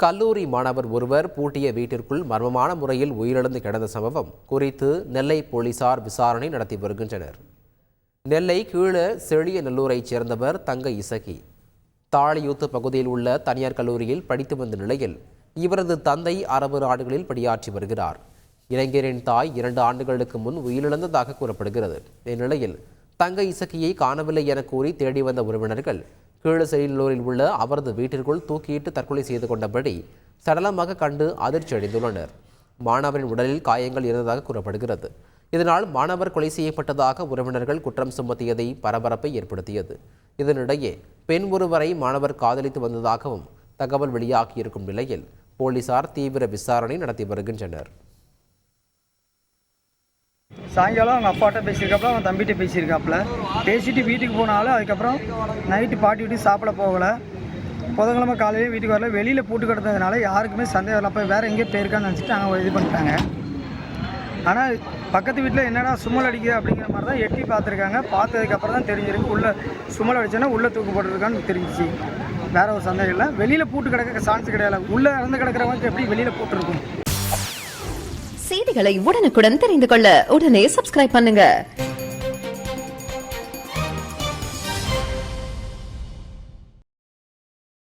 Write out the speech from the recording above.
கல்லூரி மாணவர் ஒருவர் பூட்டிய வீட்டிற்குள் மர்மமான முறையில் உயிரிழந்து கிடந்த சம்பவம் குறித்து நெல்லை போலீசார் விசாரணை நடத்தி வருகின்றனர். நெல்லை கீழ செழியநல்லூரைச் சேர்ந்தவர் தங்க இசக்கி தாளியூத்து பகுதியில் உள்ள தனியார் கல்லூரியில் படித்து வந்த நிலையில் இவரது தந்தை அரபு நாடுகளில் பணியாற்றி வருகிறார். இளைஞரின் தாய் 2 ஆண்டுகளுக்கு முன் உயிரிழந்ததாக கூறப்படுகிறது. இந்நிலையில் தங்க இசக்கியை காணவில்லை என கூறி தேடி வந்த உறவினர்கள் கீழசெழியநல்லூரில் உள்ள அவரது வீட்டிற்குள் தூக்கியிட்டு தற்கொலை செய்து கொண்டபடி சடலமாக கண்டு அதிர்ச்சி அடைந்துள்ளனர். மாணவரின் உடலில் காயங்கள் இருந்ததாக கூறப்படுகிறது. இதனால் மாணவர் கொலை செய்யப்பட்டதாக உறவினர்கள் குற்றம் சுமத்தியதை பரபரப்பை ஏற்படுத்தியது. இதனிடையே பெண் ஒருவரை மாணவர் காதலித்து வந்ததாகவும் தகவல் வெளியாகியிருக்கும் நிலையில் போலீசார் தீவிர விசாரணை நடத்தி வருகின்றனர். சாயங்காலம் அவங்க அப்பாட்ட பேசியிருக்காப்புல, அவன் தம்பிகிட்ட பேசியிருக்காப்புல. பேசிட்டு வீட்டுக்கு போனாலும் அதுக்கப்புறம் நைட்டு பாட்டி வீட்டுக்கு சாப்பிட போகலை. புதன்கிழமை காலையிலே வீட்டுக்கு வரல. வெளியில் பூட்டு கிடந்ததுனால யாருக்குமே சந்தேகம் இல்லை. அப்போ வேறு எங்கேயோ போயிருக்கான்னு நினச்சிட்டு அவங்க இது பண்ணிட்டாங்க. ஆனால் பக்கத்து வீட்டில் என்னடா சுமல் அடிக்குது அப்படிங்கிற மாதிரி தான் எட்டி பார்த்துருக்காங்க. பார்த்ததுக்கப்புறம் தான் தெரிஞ்சிருக்கு உள்ளே சுமல் அடிச்சோன்னா உள்ளே தூக்கு போட்டுருக்கான்னு தெரிஞ்சிச்சு. வேறு ஒரு சந்தேகம் இல்லை. வெளியில் பூட்டு கிடக்க சான்ஸ் கிடையாது. உள்ளே இறந்து கிடக்கிறவங்க எப்படி வெளியில் பூட்டு இருக்கும்? செய்திகளை உடனுக்குடன் தெரிந்து கொள்ள உடனே சப்ஸ்கிரைப் பண்ணுங்க.